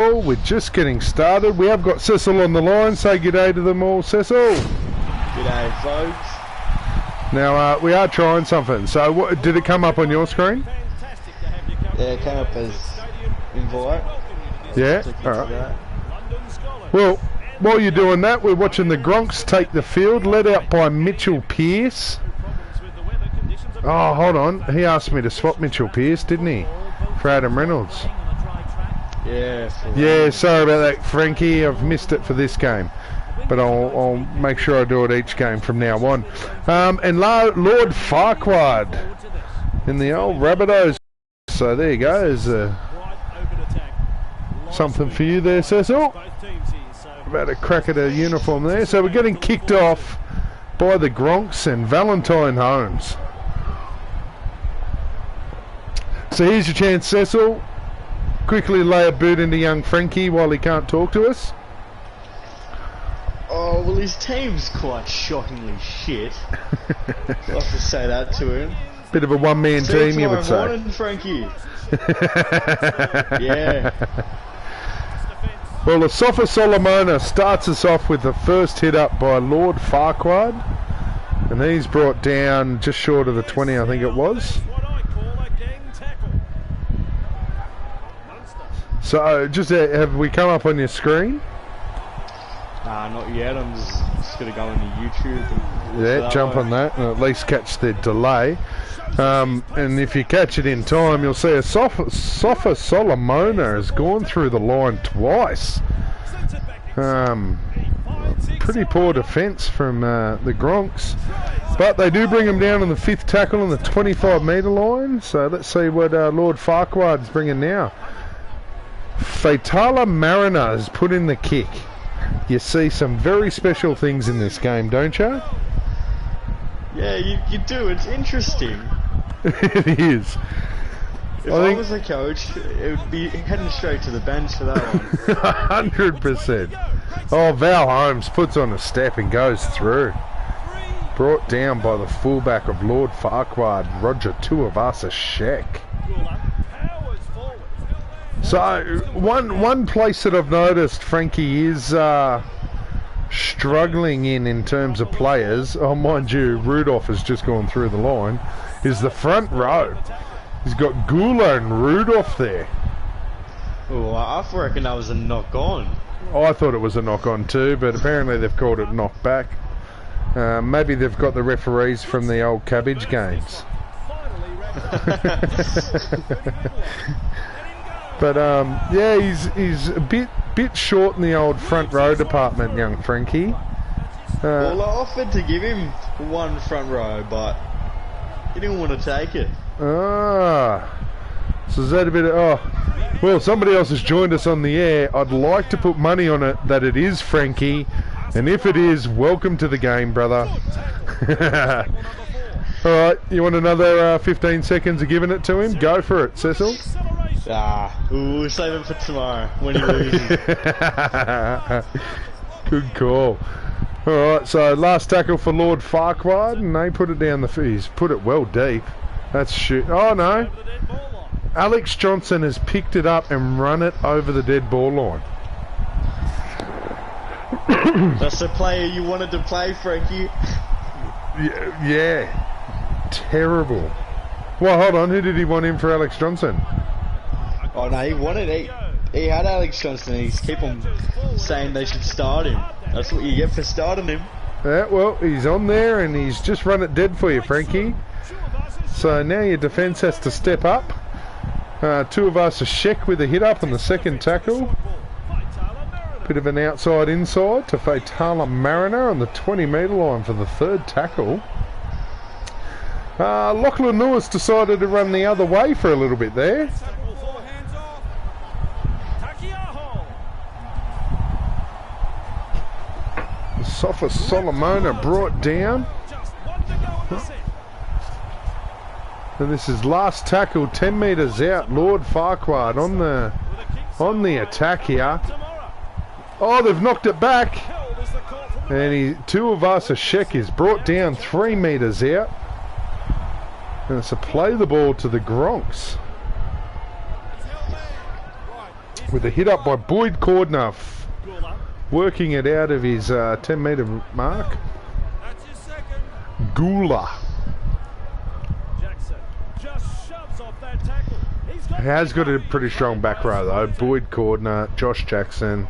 Well, we're just getting started. We have got Cecil on the line. Say good day to them all, Cecil. G'day, folks. Now, we are trying something. So, did it come up on your screen? Yeah, it came up as invite. Yeah? Alright. Well, while you're doing that, we're watching the Gronks take the field, led out by Mitchell Pearce. Oh, hold on. He asked me to swap Mitchell Pearce, didn't he? For Adam Reynolds. Yeah, sorry about that, Frankie. I've missed it for this game. But I'll make sure I do it each game from now on. And Lord Farquaad in the old Rabbitohs. So there you go. There's something for you there, Cecil. About a crack at a uniform there. So we're getting kicked off by the Gronks and Valentine Holmes. So here's your chance, Cecil. Quickly lay a boot into young Frankie while he can't talk to us. Oh, well, his team's quite shockingly shit. I'd like to say that to him. Bit of a one-man team, you would say. Morning, Frankie. Yeah. Well, the Sofa Solomona starts us off with the first hit up by Lord Farquaad. And he's brought down just short of the 20, I think it was. So, just have we come up on your screen? Nah, not yet. I'm just going to go into YouTube. And jump on that and at least catch the delay. And if you catch it in time, you'll see a Sofa Solomona has gone through the line twice. Pretty poor defence from the Gronks. But they do bring him down on the 5th tackle on the 25-metre line. So let's see what Lord Farquaad's bringing now. Fatala Mariner has put in the kick. You see some very special things in this game, don't you? Yeah, you do. It's interesting. It is. If I was a coach, it would be heading straight to the bench for that one. 100%. Oh, Val Holmes puts on a step and goes through. Brought down by the fullback of Lord Farquaad, Roger Tuivasa-Sheck. So, one place that I've noticed Frankie is struggling in terms of players, oh mind you, Rudolph has just gone through the line, is the front row. He's got Gula and Rudolph there. Oh, I reckon that was a knock-on. I thought it was a knock-on too, but apparently they've called it knock-back. Maybe they've got the referees from the old cabbage games. But yeah, he's a bit short in the old front row department, young Frankie. Well, I offered to give him one front row, but he didn't want to take it. So is that a bit of... well, somebody else has joined us on the air. I'd like to put money on it that it is Frankie, and if it is, welcome to the game, brother. Alright, you want another 15 seconds of giving it to him? Go for it, Cecil. We'll save it for tomorrow when he loses. Good call. Alright, so last tackle for Lord Farquaad, and they put it down the... he's put it well deep. That's shit. Oh no. Alex Johnson has picked it up and run it over the dead ball line. That's the player you wanted to play, Frankie. Yeah. Terrible. Well, hold on. Who did he want in for Alex Johnson? Oh no, he wanted he had Alex Johnson. He's keep on saying they should start him. That's what you get for starting him. Yeah, well, he's on there and he's just run it dead for you, Frankie. So now your defence has to step up. Tuivasa-Sheck with a hit up on the 2nd tackle. Bit of an outside-inside to Fatala Mariner on the 20-metre line for the 3rd tackle. Lachlan Lewis decided to run the other way for a little bit there. Sofa Solomona brought down. And this is last tackle, 10 metres out. Lord Farquaad on the attack here. Oh, they've knocked it back. And Tuivasa-Sheck is brought down 3 metres out. And it's a play the ball to the Gronks. with a hit up by Boyd Cordner, working it out of his 10-metre mark. Gula. He has got a pretty strong back row though. Boyd Cordner, Josh Jackson.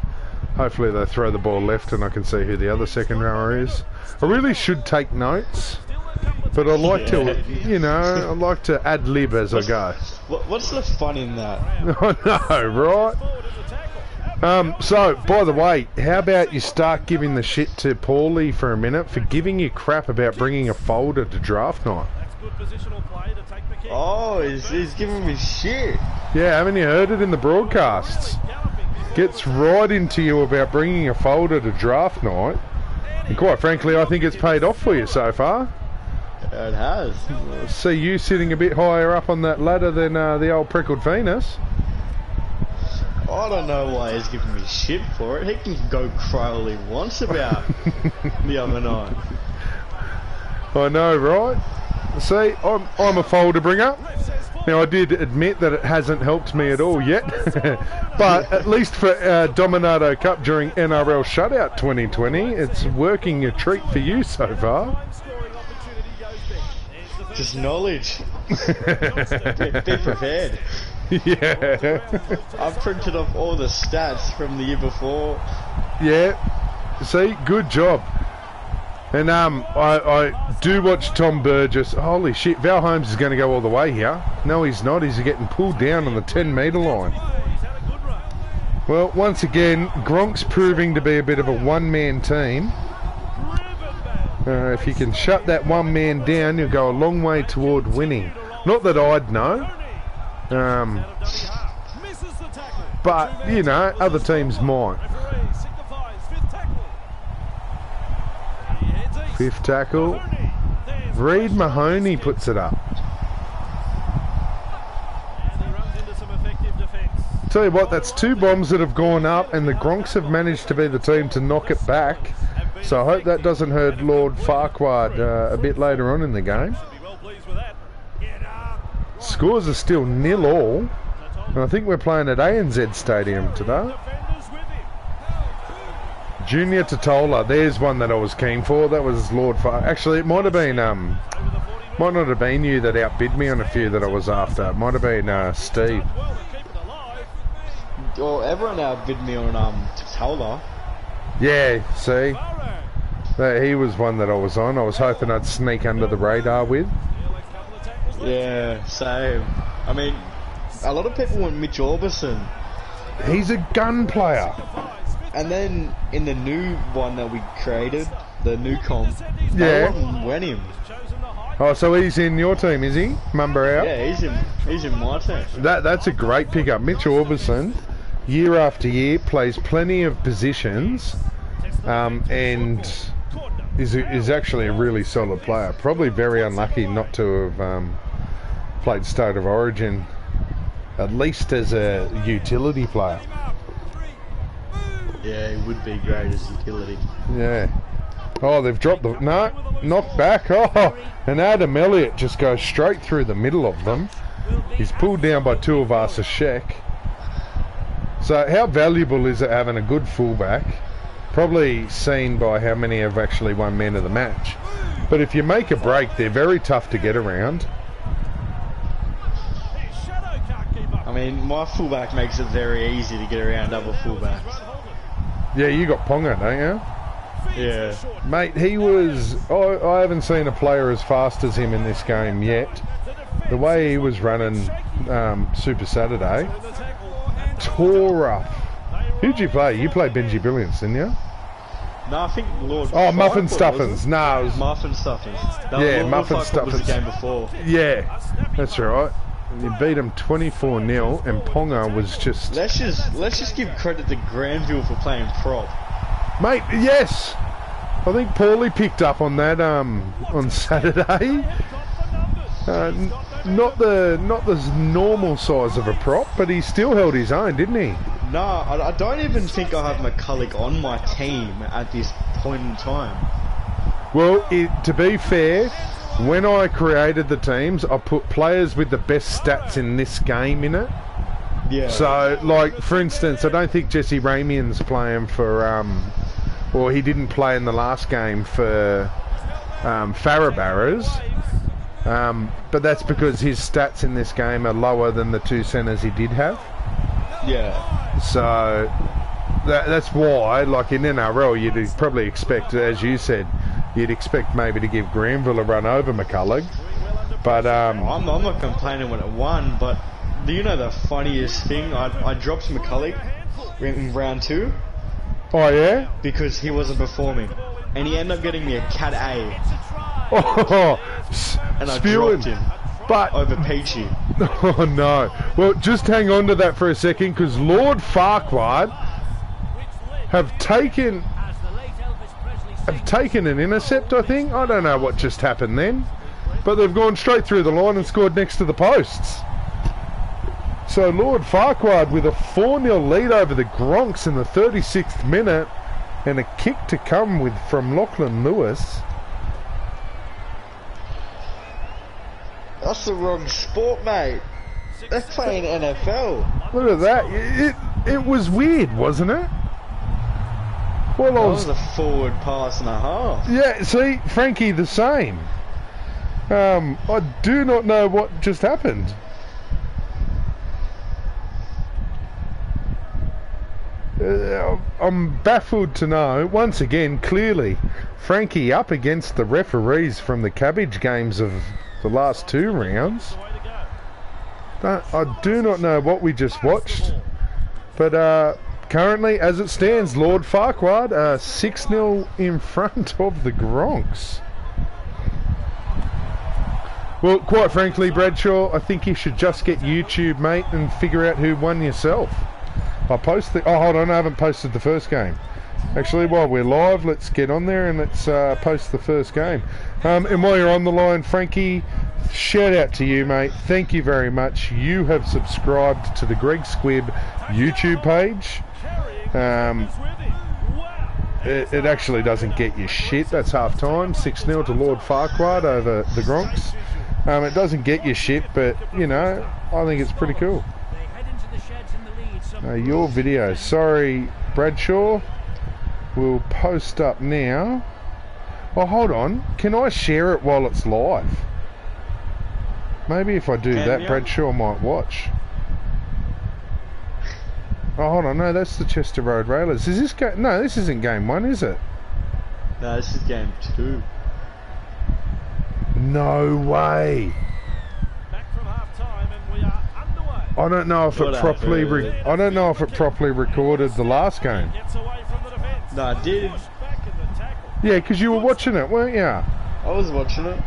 Hopefully they throw the ball left and I can see who the other second rower is. I really should take notes, but I like to, you know, I like to ad-lib as I go. What's the fun in that? I know, right? So, by the way, how about you start giving the shit to Paulie for a minute for giving you crap about bringing a folder to draft night? Oh, he's giving me shit. Yeah, haven't you heard it in the broadcasts? Gets right into you about bringing a folder to draft night. And quite frankly, I think it's paid off for you so far. It has. I see you sitting a bit higher up on that ladder than the old Prickled Venus. I don't know why he's giving me shit for it. He can go cry all he wants about the other night. I know, right? See, I'm a folder bringer. Now, I did admit that it hasn't helped me at all yet, but at least for Dominato Cup during NRL Shutout 2020, it's working a treat for you so far. Just knowledge. Be prepared. Yeah. I've printed off all the stats from the year before. Yeah. See, good job. And I do watch Tom Burgess. Holy shit, Val Holmes is going to go all the way here. No, he's not. He's getting pulled down on the 10-metre line. Well, once again, Gronks proving to be a bit of a one-man team. If you can shut that one man down, you'll go a long way toward winning. Not that I'd know. But, you know, other teams might. Fifth tackle. Reed Mahoney puts it up. Tell you what, that's 2 bombs that have gone up and the Gronks have managed to be the team to knock it back. So I hope that doesn't hurt Lord Farquaad a bit later on in the game. Scores are still 0-0. And I think we're playing at ANZ Stadium today. Junior Totola, there's one that I was keen for. That was Lord Far. Actually, it might have been, might not have been you that outbid me on a few that I was after. It might have been Steve. Well, everyone outbid me on Totola. Yeah, see, he was one that I was on. I was hoping I'd sneak under the radar with. Yeah, same. I mean, a lot of people want Mitch Orbison. He's a gun player. And then in the new one that we created, the new comp, yeah, went him. Oh, so he's in your team, is he? Mumber out? Yeah, he's in my team. That's a great pickup. Mitch Orbison, year after year, plays plenty of positions, and is actually a really solid player. Probably very unlucky not to have played State of Origin, at least as a utility player. Yeah, he would be great as utility. Yeah. Oh, they've dropped the... No, knocked back. Oh, and Adam Elliott just goes straight through the middle of them. He's pulled down by Tuivasa-Sheck. So how valuable is it having a good fullback? Probably seen by how many have actually won man of the match. But if you make a break, they're very tough to get around. I mean, my fullback makes it very easy to get around other fullbacks. Yeah, you got Ponga, don't you? Yeah. Mate, he was... I haven't seen a player as fast as him in this game yet. The way he was running Super Saturday, tore up. Who'd you play? You played Benji Brilliance, didn't you? No, I think Lord... Oh, Muffin Stuffins. No, it was... Muffin Stuffins. No, yeah, Lord Muffin Stuffins. Was the game before. Yeah, that's right. You beat him 24-0, and Ponga was just... Let's just give credit to Granville for playing prop. Mate, yes! I think Paulie picked up on that on Saturday. Not the normal size of a prop, but he still held his own, didn't he? No, I don't even think I have McCulloch on my team at this point in time. Well, to be fair, when I created the teams, I put players with the best stats in this game in it. Yeah. So, like, for instance, I don't think Jesse Ramian's playing for, or he didn't play in the last game for Farabarras. But that's because his stats in this game are lower than the 2 centres he did have. Yeah. So that's why, like in NRL, you'd probably expect, as you said, you'd expect maybe to give Granville a run over McCullough. But I'm not complaining when it won, but do you know the funniest thing? I dropped McCullough in round 2. Oh yeah? Because he wasn't performing, and he ended up getting me a Cat A. Oh, and I spewing. dropped him. But over Peachy. Oh no! Well, just hang on to that for a second, because Lord Farquaad have taken an intercept. I think, I don't know what just happened then, but they've gone straight through the line and scored next to the posts. So Lord Farquaad with a 4-0 lead over the Gronks in the 36th minute, and a kick to come from Lachlan Lewis. That's the wrong sport, mate. They're playing NFL. Look at that. It was weird, wasn't it? Well, that was a forward pass and a half. Yeah, see, Frankie, the same. I do not know what just happened. I'm baffled to know, once again, clearly, Frankie up against the referees from the Cabbage games of the last 2 rounds. I do not know what we just watched, but currently, as it stands, Lord Farquaad 6-0 in front of the Gronks. Well, quite frankly, Bradshaw, I think you should just get YouTube, mate, and figure out who won yourself. I posted. Oh, hold on, I haven't posted the first game. Actually, while we're live, let's get on there and let's post the first game. And while you're on the line, Frankie, shout out to you, mate. Thank you very much. You have subscribed to the Greg Squibb YouTube page. It actually doesn't get you shit. That's half time. 6-0 to Lord Farquaad over the Gronks. It doesn't get you shit, but you know, I think it's pretty cool. Your video. Sorry, Bradshaw. We'll post up now. Oh, hold on. Can I share it while it's live? Maybe if I do that, Bradshaw might watch. Oh, hold on. No, that's the Chester Road Railers. Is this game? No, this isn't game 1, is it? No, this is game 2. No way. Back from half time and we are underway. I don't know if it properly. I don't know if it properly recorded the last game. No, I did. Yeah, because you were watching it, weren't you? I was watching it.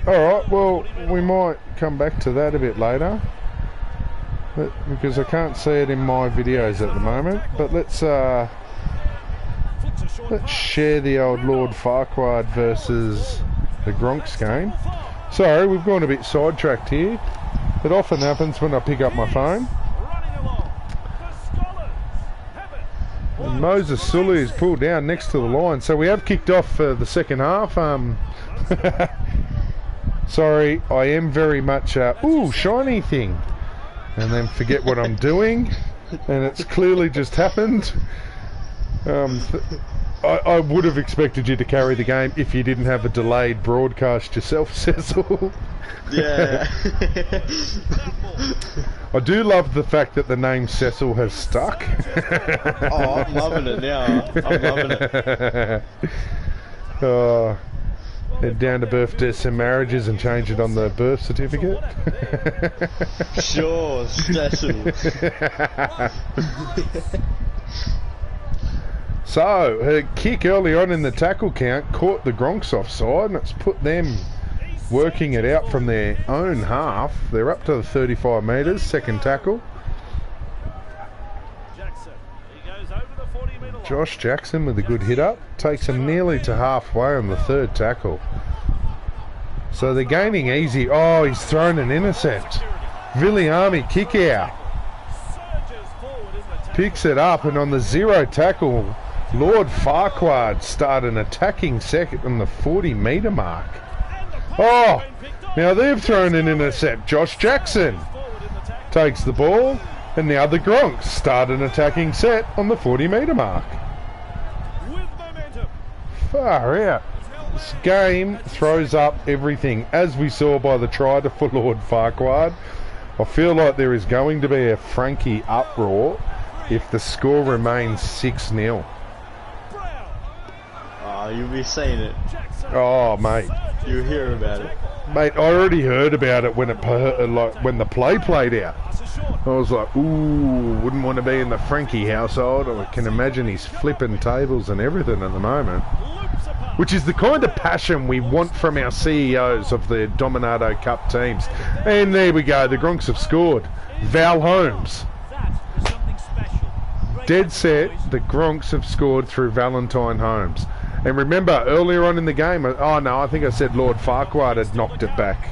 Alright, well, we might come back to that a bit later, because I can't see it in my videos at the moment. But let's share the old Lord Farquaad versus the Gronks game. Sorry, we've gone a bit sidetracked here. It often happens when I pick up my phone. And Moses Sulu is pulled down next to the line, so we have kicked off for the second half. Sorry, I am very much ooh, shiny thing, and then forget what I'm doing, and it's clearly just happened. I would have expected you to carry the game if you didn't have a delayed broadcast yourself, Cecil. Yeah. I do love the fact that the name Cecil has stuck. Oh, I'm loving it now. I'm loving it. Oh, head down to birth, deaths and marriages and change it on the birth certificate. Sure, Cecil. So, her kick early on in the tackle count caught the Gronks offside, and it's put them working it out from their own half. They're up to the 35 metres, second tackle. Josh Jackson with a good hit up, takes them nearly to halfway on the third tackle. So they're gaining easy. Oh, he's thrown an intercept. Viliami kick out. picks it up, and on the 0 tackle, Lord Farquaad started an attacking second on the 40-metre mark. Oh, now they've thrown an intercept. Josh Jackson takes the ball, and now the Gronks start an attacking set on the 40-metre mark. Far out. This game throws up everything, as we saw by the try for Lord Farquaad. I feel like there is going to be a Frankie uproar if the score remains 6-0. Oh, you'll be saying it. Oh, mate. You hear about it. Mate, I already heard about it when when the play played out. I was like, ooh, wouldn't want to be in the Frankie household. I can imagine he's flipping tables and everything at the moment. Which is the kind of passion we want from our CEOs of the Dominato Cup teams. And there we go, the Gronks have scored. Val Holmes. Dead set, the Gronks have scored through Valentine Holmes. And remember, earlier on in the game, oh no, I think I said Lord Farquaad had knocked it back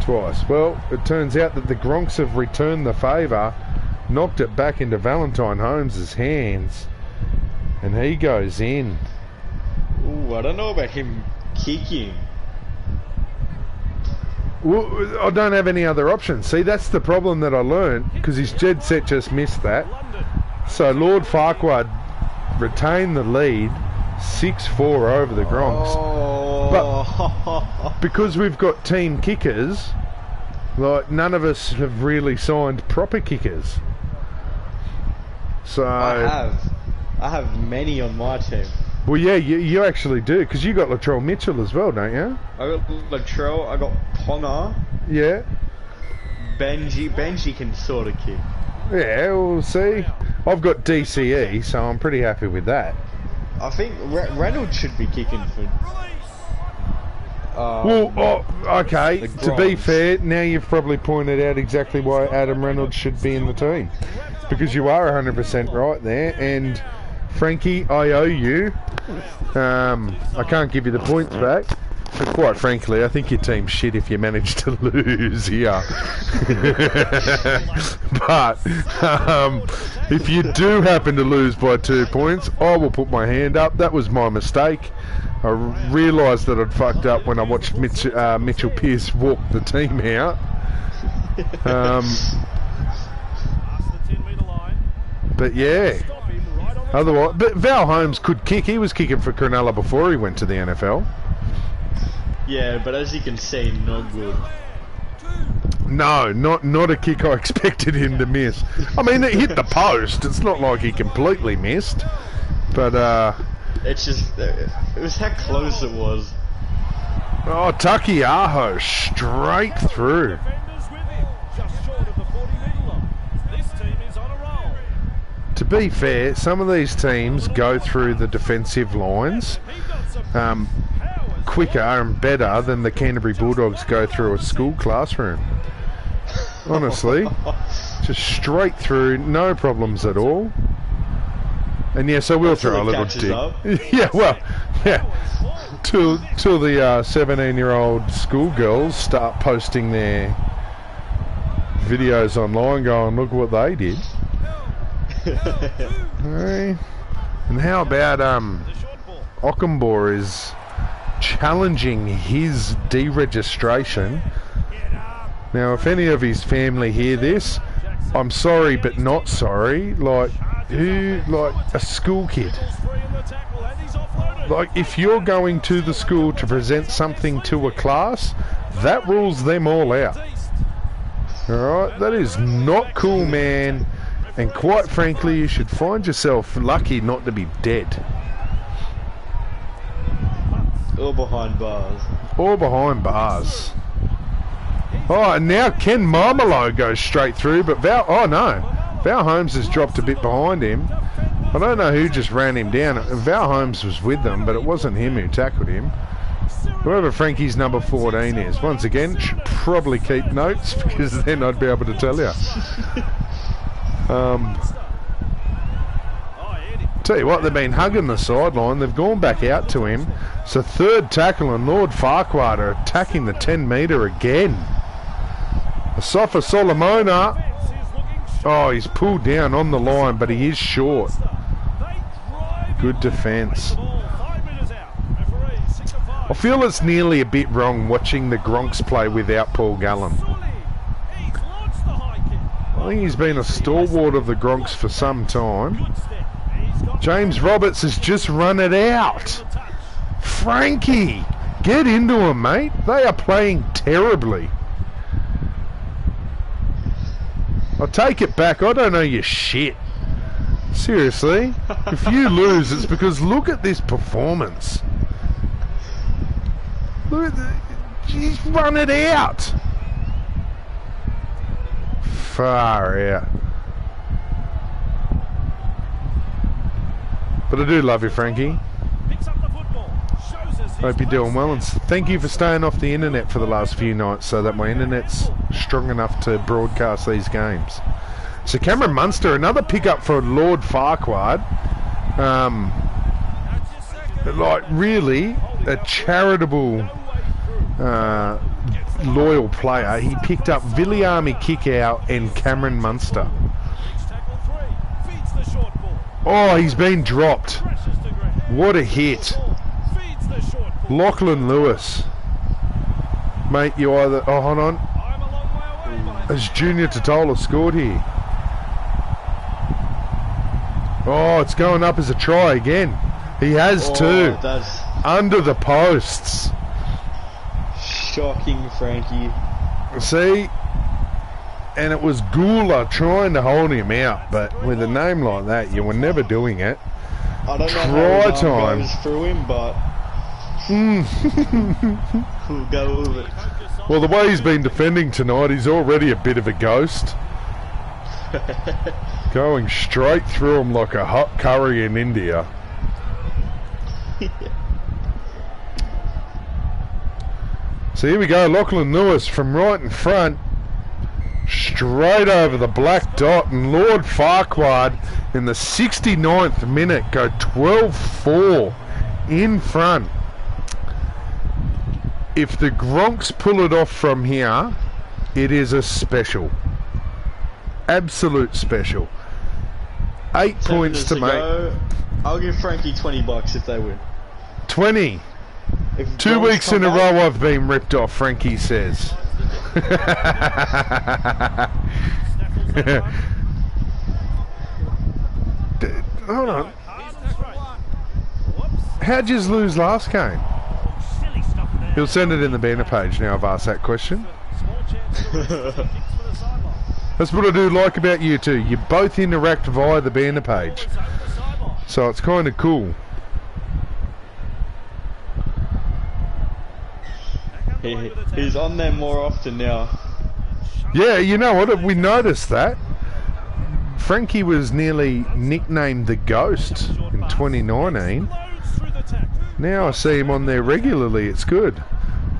twice. Well, it turns out that the Gronks have returned the favour, knocked it back into Valentine Holmes' hands, and he goes in. Ooh, I don't know about him kicking. Well, I don't have any other options. See, that's the problem that I learned, because his dead set just missed that. So Lord Farquaad retained the lead, 6-4 over the Gronks. Oh. But because we've got team kickers, like none of us have really signed proper kickers. So I have many on my team. Well, yeah, you actually do, because you got Latrell Mitchell as well, don't you? I got Latrell, I got Ponga. Yeah. Benji can sort of kick. Yeah, we'll see. I've got DCE, so I'm pretty happy with that. I think Reynolds should be kicking for... okay, to be fair, now you've probably pointed out exactly why Adam Reynolds should be in the team. Because you are 100% right there, and Frankie, I owe you. I can't give you the points back, but quite frankly, I think your team's shit if you manage to lose here. But if you do happen to lose by 2 points, I will put my hand up. That was my mistake. I realised that I'd fucked up when I watched Mitchell Pearce walk the team out. But yeah. Otherwise, but Val Holmes could kick. He was kicking for Cronulla before he went to the NFL. Yeah, but as you can see, not good. No, not a kick I expected him to miss. I mean, it hit the post. It's not like he completely missed. But, it's just... it was how close it was. Oh, Takiaho straight through. To be fair, some of these teams go through the defensive lines quicker and better than the Canterbury Bulldogs go through a school classroom. Honestly, just straight through, no problems at all. And yeah, so we'll throw a little dig. Yeah, well, yeah. Till the 17-year-old schoolgirls start posting their videos online, going, look what they did. Hey. And how about Ockenbaugh is challenging his deregistration. Now, if any of his family hear this, I'm sorry but not sorry. Like a school kid. Like, if you're going to the school to present something to a class, that rules them all out. Alright, that is not cool, man. And quite frankly, you should find yourself lucky not to be dead. Or behind bars. Or behind bars. Oh, and now Ken Marmelo goes straight through, but Val Holmes has dropped a bit behind him. I don't know who just ran him down. Val Holmes was with them, but it wasn't him who tackled him. Whoever Frankie's number 14 is, once again, should probably keep notes, because then I'd be able to tell you. Tell you what, they've been hugging the sideline. They've gone back out to him. So third tackle, and Lord Farquaad are attacking the 10 metre again. Asafa Solomona Oh, he's pulled down on the line, but he is short. Good defence. I feel it's nearly a bit wrong watching the Gronks play without Paul Gallen. I think he's been a stalwart of the Gronks for some time. James Roberts has just run it out. Frankie, get into him, mate. They are playing terribly. I'll take it back. I don't know your shit. Seriously. If you lose, it's because look at this performance. Look at he's run it out. Far out. But I do love you, Frankie. Hope you're doing well, and thank you for staying off the internet for the last few nights so that my internet's strong enough to broadcast these games. So Cameron Munster, another pickup for Lord Farquaad. Like really a charitable loyal player. He picked up Viliami kick-out and Cameron Munster. Oh, he's been dropped. What a hit. Lachlan Lewis. Mate, you either... Oh, hold on. Has Junior Totola scored here? Oh, it's going up as a try again. He has too. Under the posts. Shocking, Frankie. See? And it was Gula trying to hold him out, but with a name like that, you were never doing it. I don't know how his arm goes through him, but... we'll go with it. Well, the way he's been defending tonight, he's already a bit of a ghost. Going straight through him like a hot curry in India. So here we go, Lachlan Lewis from right in front. Straight over the black dot, and Lord Farquaad in the 69th minute go 12-4 in front. If the Gronks pull it off from here, it is a special. Absolute special. 8 points to make. I'll give Frankie $20 if they win. 20. 2 weeks in a row I've been ripped off, Frankie says. Hold on. How'd you lose last game? He'll send it in the banner page now I've asked that question. That's what I do like about you two. You both interact via the banner page. So it's kind of cool. He's on there more often now. Yeah, you know what? We noticed that. Frankie was nearly nicknamed the Ghost in 2019. Now I see him on there regularly. It's good.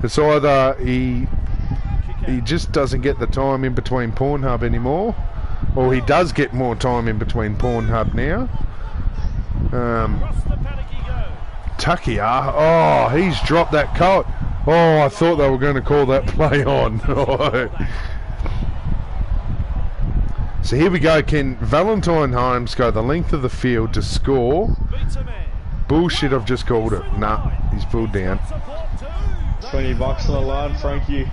It's either he just doesn't get the time in between Pornhub anymore, or he does get more time in between Pornhub now. Takia, oh, he's dropped that coat. Oh, I thought they were going to call that play on. So here we go. Can Valentine Holmes go the length of the field to score? Bullshit, I've just called it. Nah, he's pulled down. $20 on the line, Frankie.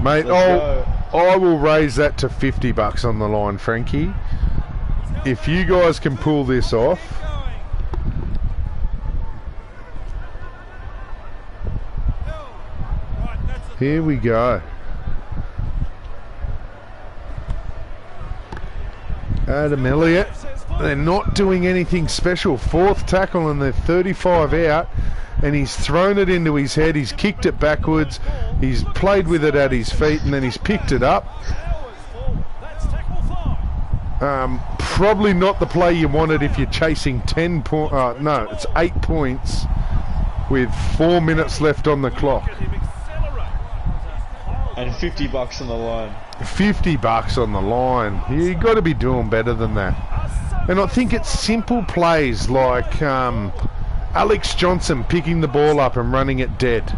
Mate, I will raise that to $50 on the line, Frankie. If you guys can pull this off. Here we go. Adam Elliott. They're not doing anything special. 4th tackle and they're 35 out. And he's thrown it into his head. He's kicked it backwards. He's played with it at his feet and then he's picked it up. Probably not the play you wanted if you're chasing 10 points. No, it's 8 points with 4 minutes left on the clock. And $50 on the line. $50 on the line. You got to be doing better than that. And I think it's simple plays like Alex Johnson picking the ball up and running it dead.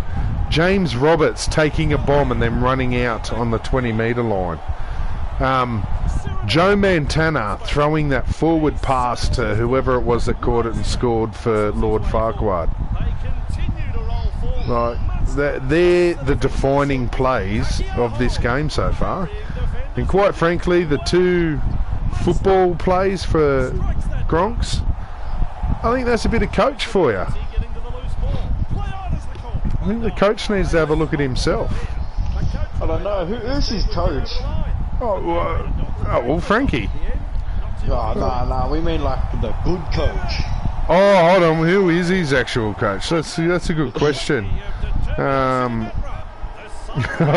James Roberts taking a bomb and then running out on the 20-metre line. Joe Montana throwing that forward pass to whoever it was that caught it and scored for Lord Farquaad. Like, they're the defining plays of this game so far. And quite frankly, the two football plays for Gronks, I think that's a bit of coach for you. I think the coach needs to have a look at himself. I don't know. Who's his coach? Well, Frankie. Oh, no. We mean like the good coach. Oh, hold on. Who is his actual coach? That's a good question. I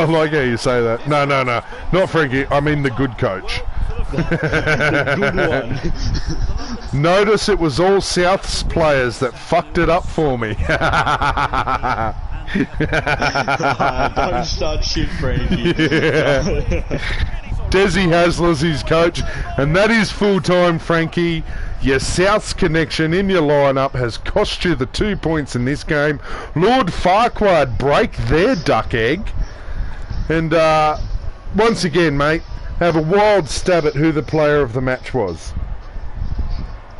like how you say that. No. Not Frankie. I mean the good coach. The good one. Notice it was all South's players that fucked it up for me. Don't start shit, Frankie. Desi Hasler's his coach, and that is full-time, Frankie. Your South's connection in your lineup has cost you the 2 points in this game. Lord Farquaad break their duck egg. And once again, mate, have a wild stab at who the player of the match was.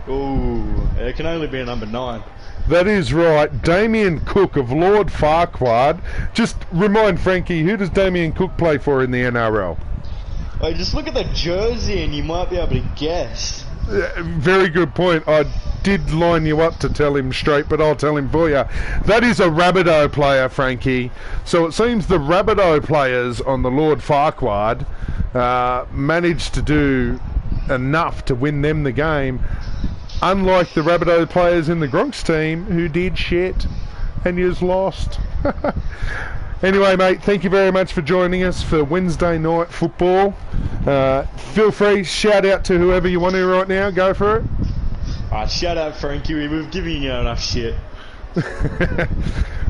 Ooh, it can only be a number 9. That is right, Damien Cook of Lord Farquaad. Just remind Frankie, who does Damien Cook play for in the NRL? Oh, just look at the jersey and you might be able to guess. Very good point. I did line you up to tell him straight, but I'll tell him for you. That is a Rabbitoh player, Frankie. So it seems the Rabbitoh players on the Lord Farquaad managed to do enough to win them the game, unlike the Rabbitoh players in the Gronks team who did shit and yous lost. Anyway, mate, thank you very much for joining us for Wednesday night football. Feel free, shout out to whoever you want to right now. Go for it. Alright, shout out Frankie. We've given you enough shit.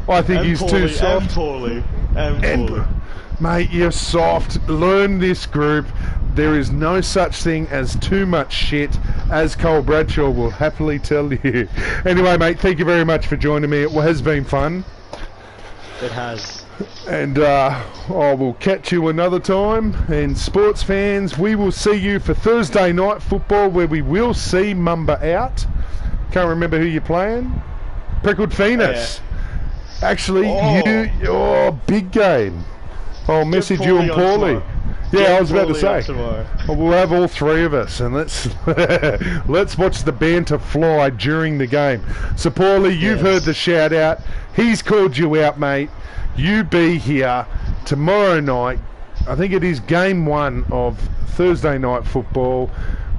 I think he's too soft. And poorly. Mate, you're soft. Learn this group. There is no such thing as too much shit, as Cole Bradshaw will happily tell you. Anyway, mate, thank you very much for joining me. It has been fun. It has. And I will catch you another time. And sports fans, we will see you for Thursday night football, where we will see Mumba out. Can't remember who you're playing. Farquaad Phoenix. Yeah. Actually, big game. I'll message you and Paulie. Yeah, I was about to say. We'll have all three of us, and let's watch the banter fly during the game. So, Paulie, you've heard the shout out. He's called you out, mate. You be here tomorrow night. I think it is game 1 of Thursday night football.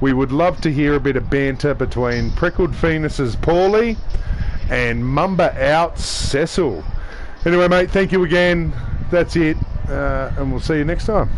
We would love to hear a bit of banter between Farquaad Phoenix's Paulie and Mumba out Cecil. Anyway, mate, thank you again. That's it, and we'll see you next time.